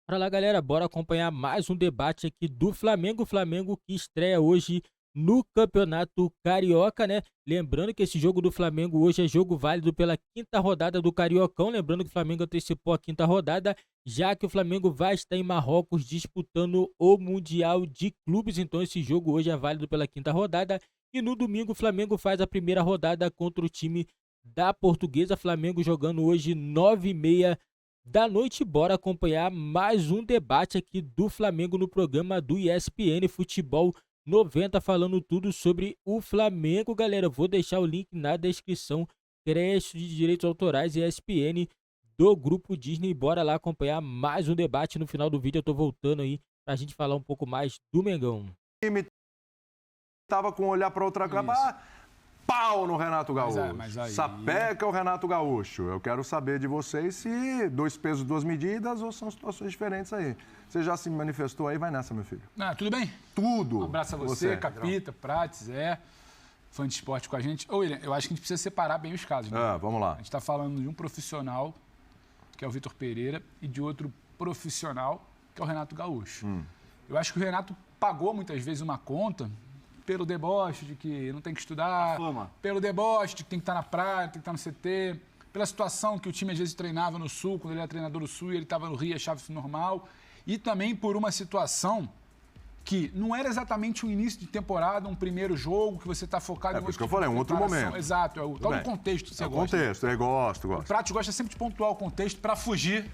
Bora lá, galera, bora acompanhar mais um debate aqui do Flamengo. O Flamengo que estreia hoje no Campeonato Carioca, né? Lembrando que esse jogo do Flamengo hoje é jogo válido pela quinta rodada do Cariocão. Lembrando que o Flamengo antecipou a quinta rodada, já que o Flamengo vai estar em Marrocos disputando o Mundial de Clubes. Então esse jogo hoje é válido pela quinta rodada. E no domingo o Flamengo faz a primeira rodada contra o time da Portuguesa. Flamengo jogando hoje 9h30 da noite. Bora acompanhar mais um debate aqui do Flamengo no programa do ESPN Futebol 90, falando tudo sobre o Flamengo, galera. Eu vou deixar o link na descrição. Crédito de direitos autorais ESPN do Grupo Disney. Bora lá acompanhar mais um debate. No final do vídeo eu tô voltando aí pra gente falar um pouco mais do Mengão. Tava com o olhar para outra cama, pau no Renato Gaúcho. Mas aí... Sapeca o Renato Gaúcho. Eu quero saber de vocês se dois pesos, duas medidas ou são situações diferentes aí. Você já se manifestou aí, vai nessa, meu filho. Tudo bem? Tudo. Um abraço a você, Capita, Prates, fã de esporte com a gente. Ô, William, eu acho que a gente precisa separar bem os casos, né? Vamos lá. A gente está falando de um profissional, que é o Vitor Pereira, e de outro profissional, que é o Renato Gaúcho. Eu acho que o Renato pagou muitas vezes uma conta pelo deboche de que não tem que estudar, pelo deboche de que tem que estar na praia, tem que estar no CT, pela situação que o time às vezes treinava no Sul, quando ele era treinador do Sul e ele estava no Rio, achava isso normal, e também por uma situação que não era exatamente um início de temporada, um primeiro jogo, que você está focado em outro. É por isso que eu falei, um outro momento. Exato, é o tal do contexto que você gosta. O contexto, eu gosto. O Prates gosta sempre de pontuar o contexto para fugir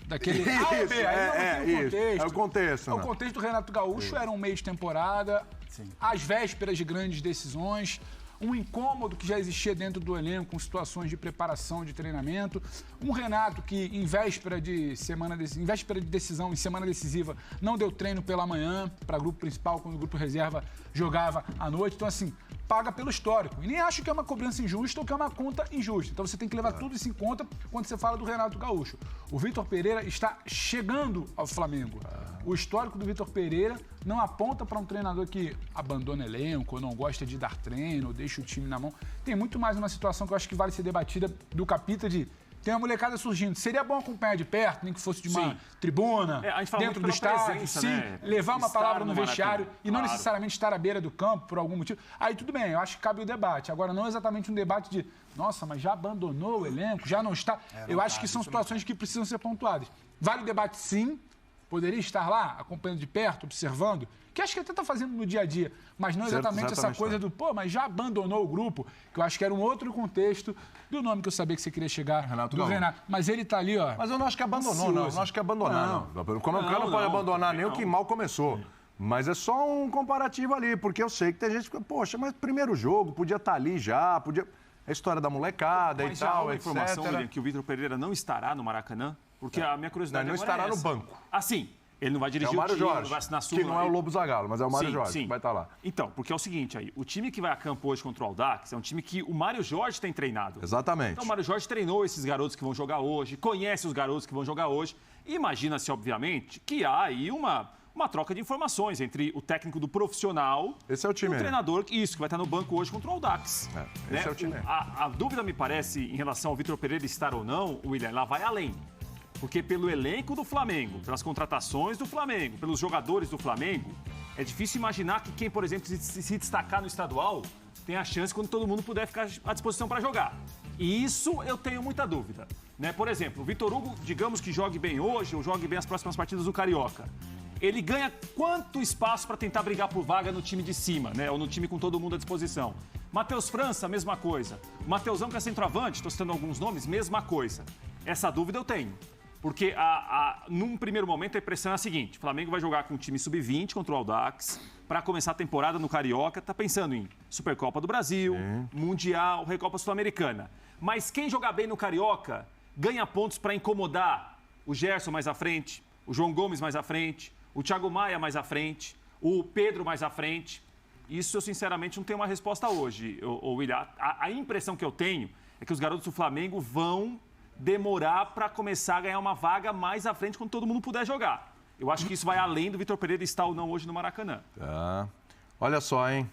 daquele isso, é o contexto. O contexto do Renato Gaúcho era um meio de temporada, às vésperas de grandes decisões, um incômodo que já existia dentro do elenco, com situações de preparação, de treinamento. Um Renato que, em véspera de decisão, em semana decisiva, não deu treino pela manhã para grupo principal, quando o grupo reserva jogava à noite. Então, assim, paga pelo histórico. E nem acho que é uma cobrança injusta ou que é uma conta injusta. Então, você tem que levar tudo isso em conta quando você fala do Renato Gaúcho. O Vitor Pereira está chegando ao Flamengo. O histórico do Vitor Pereira não aponta para um treinador que abandona elenco, ou não gosta de dar treino, ou deixa o time na mão. Tem muito mais uma situação que eu acho que vale ser debatida do Capita de... Tem uma molecada surgindo. Seria bom acompanhar de perto, nem que fosse de uma tribuna, dentro do estádio, presença, né? Levar uma Estar palavra no no vestiário Maracanã, e não necessariamente estar à beira do campo por algum motivo. Aí tudo bem, eu acho que cabe o debate. Agora, não exatamente um debate de, nossa, mas já abandonou o elenco, já não está. Eu acho que são situações que precisam ser pontuadas. Vale o debate, sim. Poderia estar lá, acompanhando de perto, observando, que acho que até está fazendo no dia a dia, mas não exatamente essa coisa do, mas já abandonou o grupo, que eu acho que era um outro contexto do nome que eu sabia que você queria chegar, Renato. Mas ele está ali, ó. Mas eu não acho que abandonou, não. Eu não acho que abandonar, não. Como o cara não pode abandonar nem o que mal começou. Mas é só um comparativo ali, porque eu sei que tem gente que fica, poxa, mas primeiro jogo, podia estar ali já, podia... A história da molecada mas e tal, já há uma etc. informação, William, que o Vitor Pereira não estará no Maracanã, porque a minha curiosidade não agora estará é essa. no banco. Assim, ele não vai dirigir o Mário time, Jorge, não vai assinar súmula. que não é o Lobo Zagallo, mas é o Mário Jorge que vai estar lá. Então, porque é o seguinte aí, o time que vai a campo hoje contra o Audax é um time que o Mário Jorge tem treinado. Exatamente. Então o Mário Jorge treinou esses garotos que vão jogar hoje, conhece os garotos que vão jogar hoje. Imagina-se, obviamente, que há aí uma troca de informações entre o técnico do profissional esse é o time e o treinador, isso, que vai estar no banco hoje contra o Audax. Esse é o time. A dúvida, me parece, em relação ao Vitor Pereira estar ou não, William, lá vai além. Porque pelo elenco do Flamengo, pelas contratações do Flamengo, pelos jogadores do Flamengo, é difícil imaginar que quem, por exemplo, se destacar no estadual tem a chance quando todo mundo puder ficar à disposição para jogar. E isso eu tenho muita dúvida. Né? Por exemplo, o Vitor Hugo, digamos que jogue bem hoje ou jogue bem as próximas partidas do Carioca. Ele ganha quanto espaço para tentar brigar por vaga no time de cima, né? Ou no time com todo mundo à disposição? Matheus França, mesma coisa. O Mateusão, que é centroavante, estou citando alguns nomes, mesma coisa. Essa dúvida eu tenho. Porque, num primeiro momento, a impressão é a seguinte. O Flamengo vai jogar com um time sub-20 contra o Audax para começar a temporada no Carioca. Está pensando em Supercopa do Brasil, Mundial, Recopa Sul-Americana. Mas quem jogar bem no Carioca ganha pontos para incomodar o Gerson mais à frente, o João Gomes mais à frente, o Thiago Maia mais à frente, o Pedro mais à frente. Isso eu, sinceramente, não tenho uma resposta hoje, William. A impressão que eu tenho é que os garotos do Flamengo vão demorar para começar a ganhar uma vaga mais à frente quando todo mundo puder jogar. Eu acho que isso vai além do Vitor Pereira estar ou não hoje no Maracanã. Tá. Olha só, hein?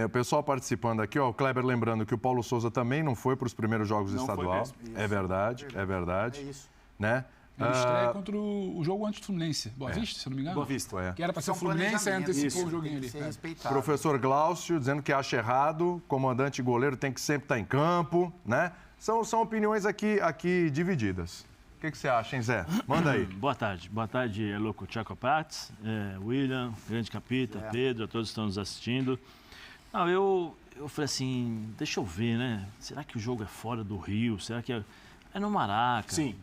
O pessoal participando aqui, ó, o Kleber lembrando que o Paulo Souza também não foi para os primeiros jogos Não estadual. foi mesmo. É verdade, é verdade. É isso. Né? Ele estreia contra o jogo antes do Fluminense. Boa Vista, se eu não me engano? Boa Vista, Que era para ser o Fluminense, aí antecipou o joguinho ali. Professor Glaucio dizendo que acha errado, comandante e goleiro tem que sempre estar em campo, né? São opiniões aqui divididas. O que você acha, hein, Zé? Manda aí. Boa tarde, louco Tchaco Prats, William, Grande Capita, Pedro, a todos que estão nos assistindo. Não, eu falei assim, deixa eu ver, né? Será que o jogo é fora do Rio? Será que é no Maraca? Sim.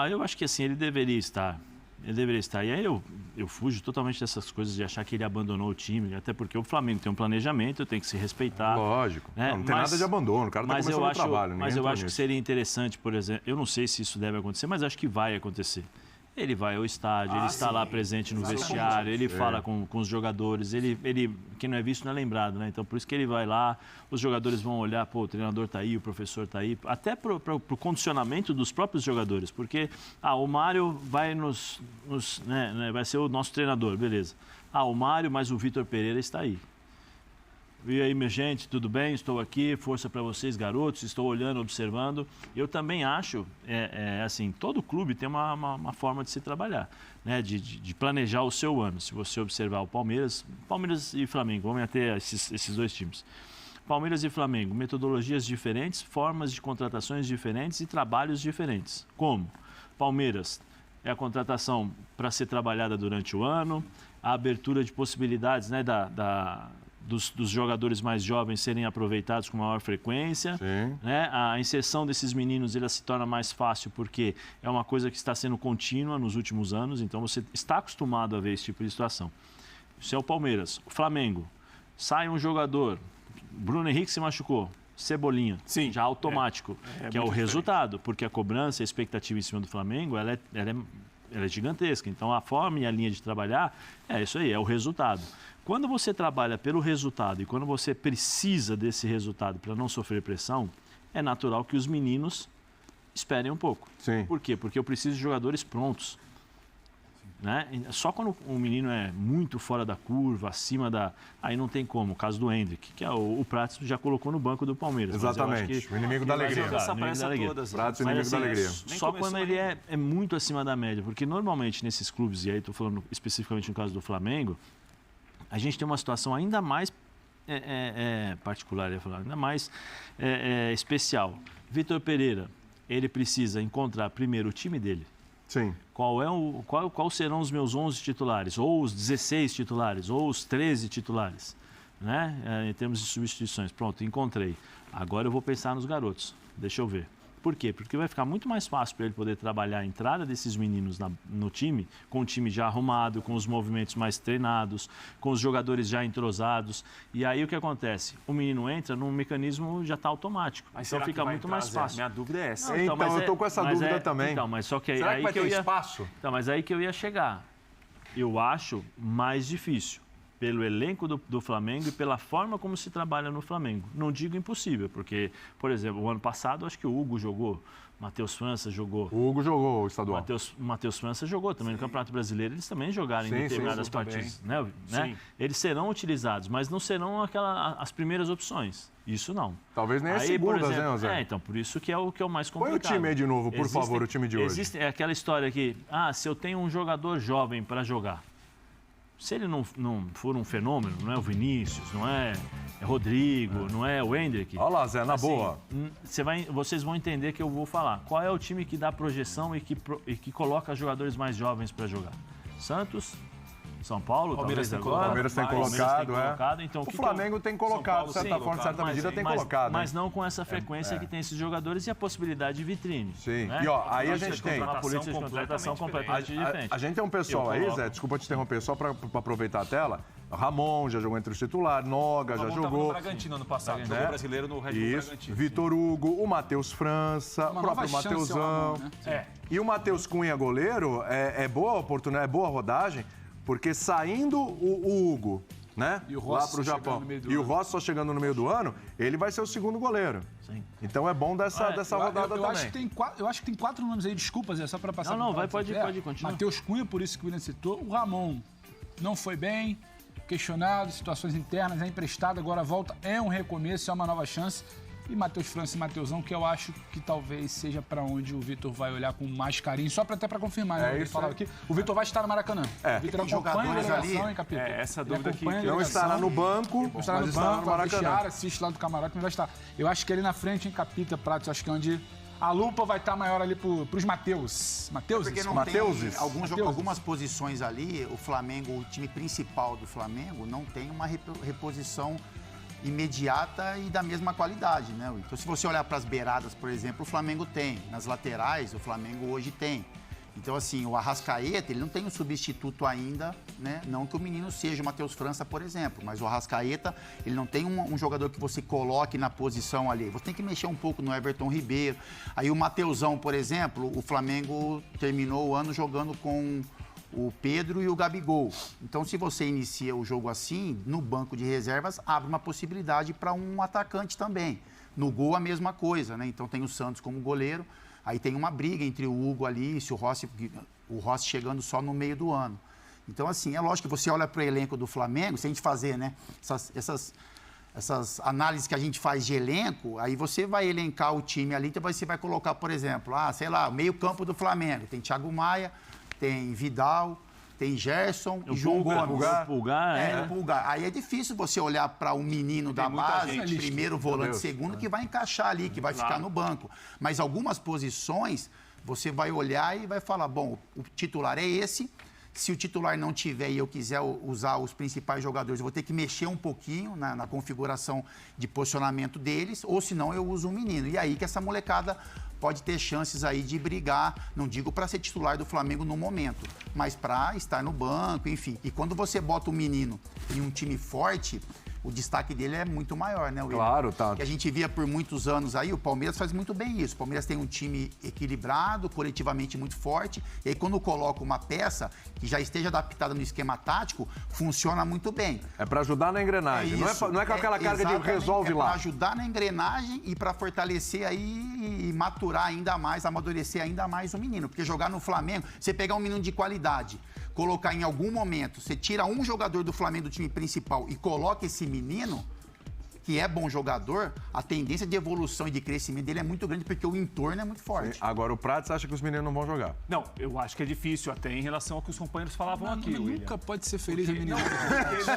Eu acho que assim, ele deveria estar. E aí eu fujo totalmente dessas coisas de achar que ele abandonou o time, até porque o Flamengo tem um planejamento, tem que se respeitar. Lógico. Né? Não tem nada de abandono, o cara está começando o trabalho. Mas eu acho que seria interessante, por exemplo, eu não sei se isso deve acontecer, mas acho que vai acontecer. Ele vai ao estádio, ele está lá presente no vestiário, ele fala com os jogadores, ele, quem não é visto não é lembrado, né? Então, por isso que ele vai lá, os jogadores vão olhar, pô, o treinador está aí, o professor está aí, até para o condicionamento dos próprios jogadores, porque, o Mário vai vai ser o nosso treinador, beleza. O Mário, mas o Vitor Pereira está aí. E aí, minha gente, tudo bem? Estou aqui, força para vocês, garotos, estou olhando, observando. Eu também acho, assim, todo clube tem uma forma de se trabalhar, né? De planejar o seu ano. Se você observar o Palmeiras e Flamengo, vamos ter esses dois times. Palmeiras e Flamengo, metodologias diferentes, formas de contratações diferentes e trabalhos diferentes. Como? Palmeiras é a contratação para ser trabalhada durante o ano, a abertura de possibilidades, né, dos jogadores mais jovens serem aproveitados com maior frequência, né? A inserção desses meninos ela se torna mais fácil porque é uma coisa que está sendo contínua nos últimos anos, então você está acostumado a ver esse tipo de situação. Isso é o Palmeiras. O Flamengo, sai um jogador, Bruno Henrique se machucou, Cebolinha, Sim, já automático, que é o resultado, porque a cobrança, a expectativa em cima do Flamengo, ela é gigantesca. Então, a forma e a linha de trabalhar é isso aí, é o resultado. Quando você trabalha pelo resultado e quando você precisa desse resultado para não sofrer pressão, é natural que os meninos esperem um pouco. Sim. Por quê? Porque eu preciso de jogadores prontos. Né? Só quando o menino é muito fora da curva, acima da... Aí não tem como. O caso do Hendrick, que é o Prats já colocou no banco do Palmeiras. Exatamente. O inimigo da alegria. Prats, o inimigo da alegria. Só quando ele é muito acima da média. Porque normalmente nesses clubes, e aí estou falando especificamente no caso do Flamengo, a gente tem uma situação ainda mais particular, ainda mais especial. Vitor Pereira, ele precisa encontrar primeiro o time dele. Sim. Qual serão os meus 11 titulares, ou os 16 titulares, ou os 13 titulares, né? Em termos de substituições. Pronto, encontrei. Agora eu vou pensar nos garotos. Deixa eu ver. Por quê? Porque vai ficar muito mais fácil para ele poder trabalhar a entrada desses meninos no time, com o time já arrumado, com os movimentos mais treinados, com os jogadores já entrosados. E aí o que acontece? O menino entra num mecanismo já está automático. Mas então fica muito mais fácil. Minha dúvida é essa. Então eu estou com essa dúvida também. Então, mas só que será que vai ter espaço? Então, mas aí que eu ia chegar. Eu acho mais difícil. Pelo elenco do Flamengo e pela forma como se trabalha no Flamengo. Não digo impossível, porque, por exemplo, o ano passado, acho que o Hugo jogou, Matheus França jogou. O Hugo jogou o estadual. Matheus França jogou também no Campeonato Brasileiro. Eles também jogaram em determinadas partidas. Né? Eles serão utilizados, mas não serão as primeiras opções. Isso não. Talvez nem as segundas, né, Zé? Então, por isso que é o mais complicado. Põe o time aí de novo, por favor, o time de hoje. É aquela história que, se eu tenho um jogador jovem para jogar, se ele não for um fenômeno, não é o Vinícius, não é Rodrigo, não é o Hendrick... Olha lá, Zé, na boa. Vocês vão entender que eu vou falar. Qual é o time que dá projeção e que coloca jogadores mais jovens para jogar? Santos, São Paulo, Palmeiras tem agora. Palmeiras tem colocado, Então, o Flamengo tem colocado, de certa forma, de certa medida, tem colocado. Mas não com essa frequência que tem esses jogadores e a possibilidade de vitrine. Sim. Né? E aí a gente tem uma política de contratação completamente diferente. A gente tem um pessoal aí, Zé, desculpa te interromper, só para aproveitar a tela. Ramon já jogou entre os titulares, Noga já jogou. No Bragantino ano passado, jogou brasileiro no Red Bull Bragantino. Vitor Hugo, o Matheus França, o próprio Mateusão. Né? E o Matheus Cunha, goleiro, é boa oportunidade, é boa rodagem, porque saindo o Hugo, né, e o lá para o Japão, e o Rossi só chegando no meio do ano, ele vai ser o segundo goleiro. Sim. Então é bom dessa rodada também. Eu acho que tem 4 nomes aí, desculpa, Zé, só para passar. Pode continuar. Matheus Cunha, por isso que o William citou. O Ramon não foi bem, questionado, situações internas, é emprestado, agora volta, é um recomeço, é uma nova chance. e Matheus França e Matheusão, que eu acho que talvez seja para onde o Vitor vai olhar com mais carinho, só até para confirmar, né? Ele falava aqui. O Vitor vai estar no Maracanã. O Vitor acompanha a delegação, hein, Capita? Essa dúvida aqui. Não estará no banco, mas estará no Maracanã. Assiste lá do camarote, mas vai estar. Eu acho que ali na frente, em Capita, Pratos, acho que é onde a lupa vai estar maior ali pros Mateus. Mateus? Porque não tem algumas posições ali, o Flamengo, o time principal do Flamengo, não tem uma reposição imediata e da mesma qualidade, né? Então, se você olhar para as beiradas, por exemplo, o Flamengo tem. Nas laterais, o Flamengo hoje tem. Então, assim, o Arrascaeta, ele não tem um substituto ainda, né? Não que o menino seja o Matheus França, por exemplo, mas o Arrascaeta, ele não tem um jogador que você coloque na posição ali. Você tem que mexer um pouco no Everton Ribeiro. Aí o Mateusão, por exemplo, o Flamengo terminou o ano jogando com o Pedro e o Gabigol. Então, se você inicia o jogo assim, no banco de reservas, abre uma possibilidade para um atacante também. No gol, a mesma coisa, né? Então, tem o Santos como goleiro. Aí tem uma briga entre o Hugo ali e o Rossi chegando só no meio do ano. Então, assim, é lógico que você olha para o elenco do Flamengo, se a gente fazer, né, essas análises que a gente faz de elenco, aí você vai elencar o time ali, então você vai colocar, por exemplo, sei lá, o meio-campo do Flamengo. Tem Thiago Maia, tem Vidal, tem Gerson e João Gomes. Pulgar. Aí é difícil você olhar para um menino da base, primeiro volante, segundo, que vai encaixar ali, que vai ficar no banco. Mas algumas posições, você vai olhar e vai falar, bom, o titular é esse. Se o titular não tiver e eu quiser usar os principais jogadores, eu vou ter que mexer um pouquinho na configuração de posicionamento deles, ou senão eu uso um menino. E aí que essa molecada pode ter chances aí de brigar, não digo para ser titular do Flamengo no momento, mas para estar no banco, enfim. E quando você bota um menino em um time forte, o destaque dele é muito maior, né, William? Claro, tá. Que a gente via por muitos anos aí, o Palmeiras faz muito bem isso. O Palmeiras tem um time equilibrado, coletivamente muito forte, e aí quando coloca uma peça que já esteja adaptada no esquema tático, funciona muito bem. É para ajudar na engrenagem, não é com aquela carga de resolve lá. É para ajudar na engrenagem e para fortalecer aí e maturar ainda mais, amadurecer ainda mais o menino. Porque jogar no Flamengo, você pegar um menino de qualidade, colocar em algum momento, você tira um jogador do Flamengo do time principal e coloca esse menino, que é bom jogador, a tendência de evolução e de crescimento dele é muito grande, porque o entorno é muito forte. Agora, o Prates acha que os meninos não vão jogar? Não, eu acho que é difícil até em relação ao que os companheiros falavam aqui, William. Nunca pode ser feliz a menina.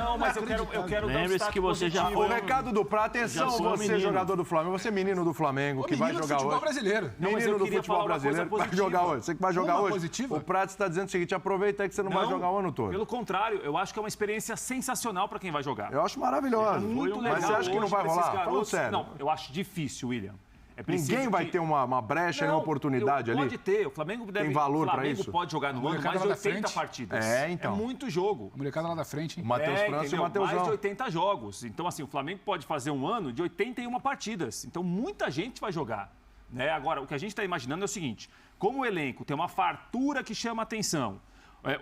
Não, mas eu quero dar um Lembre-se que você já O recado do Prato, atenção, você jogador do Flamengo, você menino do Flamengo, que vai jogar hoje. Brasileiro. Menino do futebol brasileiro, vai jogar hoje. Você que vai jogar hoje. Positiva? O Prato está dizendo o seguinte, aproveita aí que você não vai jogar o ano todo. Pelo contrário, eu acho que é uma experiência sensacional para quem vai jogar. Eu acho maravilhoso. Muito legal. Mas você acha que não vai rolar? Falando sério. Não, eu acho difícil, William. Ninguém vai ter uma brecha, uma oportunidade ali? Pode ter. O Flamengo deve. Tem valor para isso? O Flamengo pode jogar no ano mais de 80 partidas. Então. É muito jogo. A molecada lá da frente, hein? O Matheus França e o Mateusão. Mais de 80 jogos. Então, assim, o Flamengo pode fazer um ano de 81 partidas. Então, muita gente vai jogar. Né? Agora, o que a gente está imaginando é o seguinte: como o elenco tem uma fartura que chama atenção,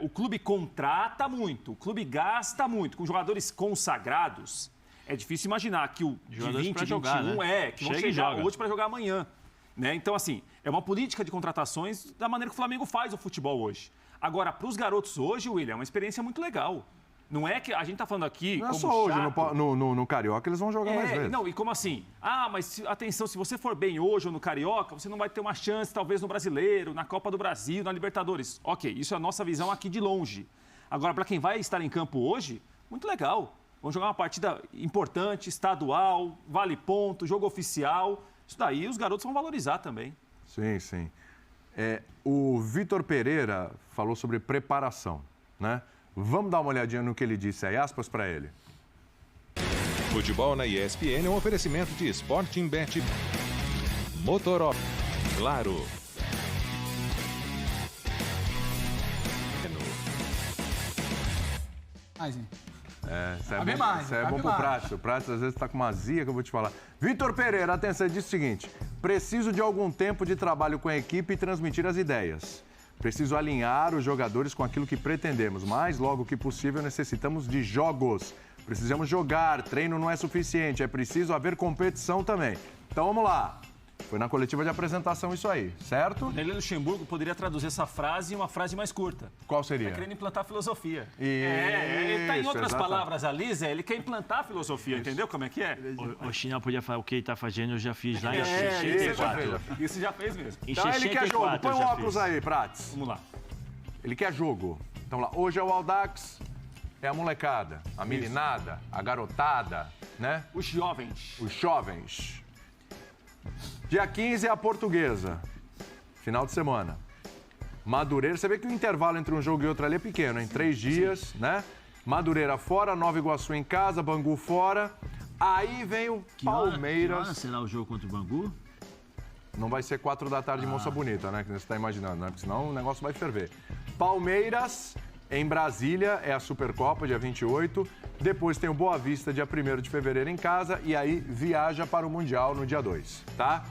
o clube contrata muito, o clube gasta muito, com jogadores consagrados. É difícil imaginar que o de 20, 21 jogar, né? Que vão chegar hoje para jogar amanhã. Né? Então, assim, é uma política de contratações da maneira que o Flamengo faz o futebol hoje. Agora, para os garotos hoje, William, é uma experiência muito legal. Não é que a gente está falando aqui. Não é como só hoje, chato. no Carioca eles vão jogar mais vezes. Não, e como assim? Mas atenção, se você for bem hoje ou no Carioca, você não vai ter uma chance, talvez, no Brasileiro, na Copa do Brasil, na Libertadores. Ok, isso é a nossa visão aqui de longe. Agora, para quem vai estar em campo hoje, muito legal. Vamos jogar uma partida importante, estadual, vale ponto, jogo oficial. Isso daí os garotos vão valorizar também. Sim, sim. O Vitor Pereira falou sobre preparação, né? Vamos dar uma olhadinha no que ele disse aí, aspas para ele. Futebol na ESPN é um oferecimento de Sporting Bet, Motorola, Claro. Isso é bom pro Prato. O Prato às vezes tá com uma azia que eu vou te falar. Vitor Pereira, atenção, ele disse o seguinte: preciso de algum tempo de trabalho com a equipe e transmitir as ideias. Preciso alinhar os jogadores com aquilo que pretendemos, mas logo que possível necessitamos de jogos. Precisamos jogar, treino não é suficiente, é preciso haver competição também. Então vamos lá. Foi na coletiva de apresentação isso aí, certo? Vanderlei Luxemburgo poderia traduzir essa frase em uma frase mais curta. Qual seria? Tá querendo implantar filosofia. Ele tá em outras palavras ali, Zé, ele quer implantar a filosofia, entendeu como é que é? O Chinal podia falar o que ele tá fazendo, eu já fiz lá em Isso já fez mesmo. Então ele quer jogo. Põe o óculos aí, Prates. Vamos lá. Ele quer jogo. Então lá, hoje é o Audax, é a molecada, a meninada, a garotada, né? Os jovens. Os jovens. Dia 15 é a Portuguesa. Final de semana. Madureira, você vê que o intervalo entre um jogo e outro ali é pequeno, em 3 dias, né? Madureira fora, Nova Iguaçu em casa, Bangu fora. Aí vem o Palmeiras. Que hora será o jogo contra o Bangu? Não vai ser 4 da tarde, Moça Bonita, né? Que você está imaginando, né? Porque senão o negócio vai ferver. Palmeiras em Brasília, é a Supercopa, dia 28. Depois tem o Boa Vista, dia 1º de fevereiro em casa. E aí viaja para o Mundial no dia 2, tá?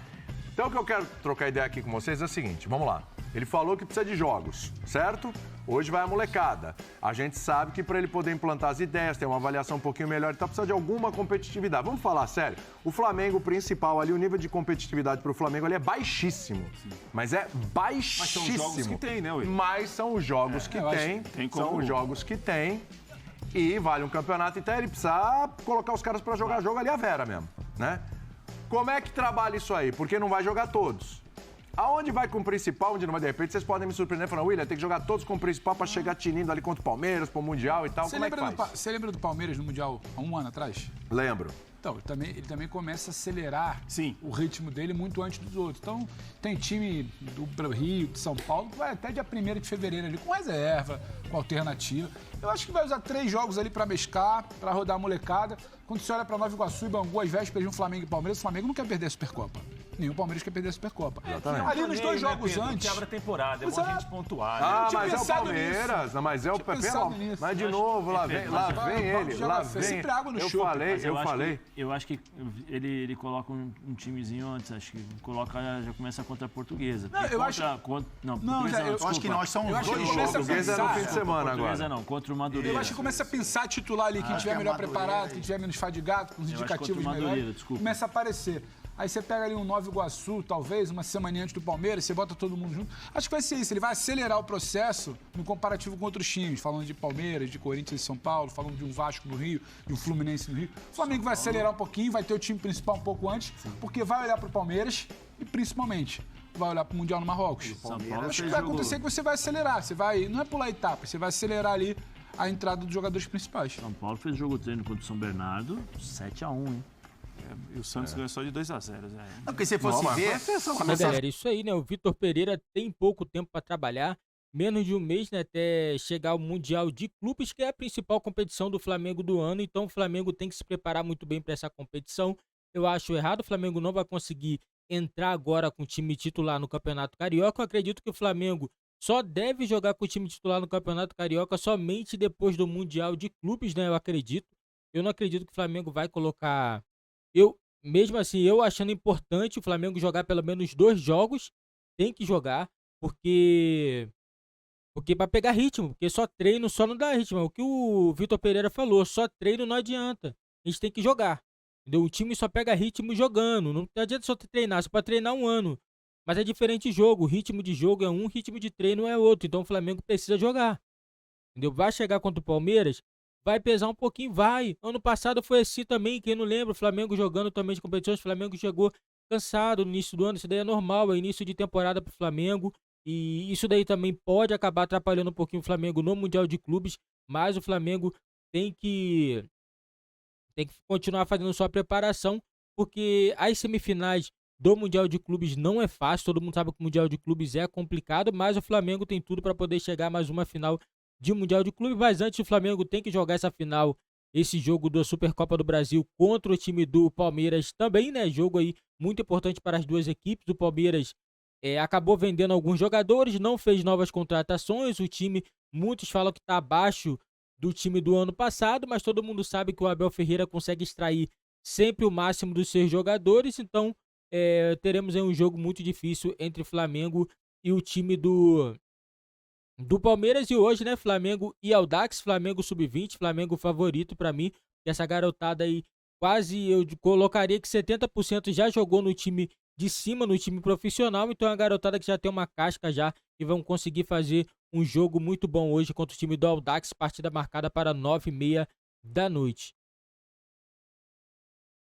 Então o que eu quero trocar ideia aqui com vocês é o seguinte, vamos lá. Ele falou que precisa de jogos, certo? Hoje vai a molecada. A gente sabe que para ele poder implantar as ideias, ter uma avaliação um pouquinho melhor, então precisa de alguma competitividade. Vamos falar sério. O Flamengo principal ali, o nível de competitividade para o Flamengo ali é baixíssimo. Mas é baixíssimo. Mas são os jogos que tem, né, Will? Mas são os jogos que tem. São os jogos que tem. E vale um campeonato, então ele precisa colocar os caras para jogar jogo ali a Vera mesmo, né? Como é que trabalha isso aí? Porque não vai jogar todos. Aonde vai com o principal, onde não vai, de repente, vocês podem me surpreender e falar, William, tem que jogar todos com o principal pra chegar tinindo ali contra o Palmeiras, pro Mundial e tal. Como é que faz? Você lembra do Palmeiras no Mundial há um ano atrás? Lembro. Então, ele também começa a acelerar o ritmo dele muito antes dos outros. Então, tem time do Rio, de São Paulo, que vai até dia 1º de fevereiro ali, com reserva, com alternativa. Eu acho que vai usar 3 jogos ali pra mesclar, pra rodar a molecada. Quando você olha pra Nova Iguaçu e Bangu, às vésperas de um Flamengo e Palmeiras, o Flamengo não quer perder a Supercopa. Nenhum Palmeiras quer perder a Supercopa. Exatamente. Ali nos 2 jogos antes. Que abre a temporada, é bom a gente pontuar. Ah, mas é o Palmeiras. Não, mas é o Palmeiras. Mas de novo, lá vem ele. Lá vem. Sempre água no Eu falei. Eu acho que ele coloca um timezinho antes, acho que já começa contra a Portuguesa. Não, eu acho... Não, eu acho que nós somos 2 jogos. Portuguesa é no fim de semana agora. Portuguesa não, contra o Madureira. Eu acho que começa a pensar titular ali, quem estiver melhor preparado, quem estiver menos fadigado, com os indicativos melhores, começa a aparecer. Aí você pega ali um Nova Iguaçu, talvez, uma semana antes do Palmeiras, você bota todo mundo junto. Acho que vai ser isso, ele vai acelerar o processo no comparativo com outros times, falando de Palmeiras, de Corinthians e São Paulo, falando de um Vasco no Rio, de um Fluminense no Rio. O Flamengo vai acelerar um pouquinho, vai ter o time principal um pouco antes, porque vai olhar pro Palmeiras e, principalmente, vai olhar pro Mundial no Marrocos. Acho que vai acontecer que você vai acelerar, não é pular etapas, você vai acelerar ali a entrada dos jogadores principais. São Paulo fez jogo treino contra o São Bernardo, 7-1, hein? E o Santos ganhou só de 2-0, Zé. Não, porque se fosse ver... Mas, galera, isso aí, né? O Vitor Pereira tem pouco tempo para trabalhar, menos de um mês, né? Até chegar ao Mundial de Clubes, que é a principal competição do Flamengo do ano. Então, o Flamengo tem que se preparar muito bem para essa competição. Eu acho errado, o Flamengo não vai conseguir entrar agora com o time titular no Campeonato Carioca. Eu acredito que o Flamengo só deve jogar com o time titular no Campeonato Carioca somente depois do Mundial de Clubes, né? Eu acredito. Eu não acredito que o Flamengo vai colocar... Mesmo assim, eu achando importante o Flamengo jogar pelo menos 2 jogos, tem que jogar, porque para pegar ritmo, porque só treino só não dá ritmo. É o que o Vitor Pereira falou, só treino não adianta. A gente tem que jogar. Entendeu? O time só pega ritmo jogando, não adianta só treinar, você pode treinar 1 ano. Mas é diferente jogo, o ritmo de jogo é um, o ritmo de treino é outro, então o Flamengo precisa jogar. Entendeu? Vai chegar contra o Palmeiras, vai pesar um pouquinho, vai. Ano passado foi assim também, quem não lembra, o Flamengo jogando também de competições, o Flamengo chegou cansado no início do ano, isso daí é normal, é início de temporada pro Flamengo, e isso daí também pode acabar atrapalhando um pouquinho o Flamengo no Mundial de Clubes, mas o Flamengo tem que continuar fazendo sua preparação, porque as semifinais do Mundial de Clubes não é fácil, todo mundo sabe que o Mundial de Clubes é complicado, mas o Flamengo tem tudo para poder chegar a mais uma final de Mundial de Clube, mas antes o Flamengo tem que jogar essa final, esse jogo da Supercopa do Brasil contra o time do Palmeiras também, né? Jogo aí muito importante para as duas equipes. O Palmeiras acabou vendendo alguns jogadores, não fez novas contratações, o time, muitos falam que está abaixo do time do ano passado, mas todo mundo sabe que o Abel Ferreira consegue extrair sempre o máximo dos seus jogadores, então teremos aí um jogo muito difícil entre Flamengo e o time do Palmeiras. E hoje, né, Flamengo e Audax, Flamengo sub-20, Flamengo favorito pra mim. Essa garotada aí, quase eu colocaria que 70% já jogou no time de cima no time profissional, então é a garotada que já tem uma casca já e vão conseguir fazer um jogo muito bom hoje contra o time do Audax, partida marcada para 9h30 da noite.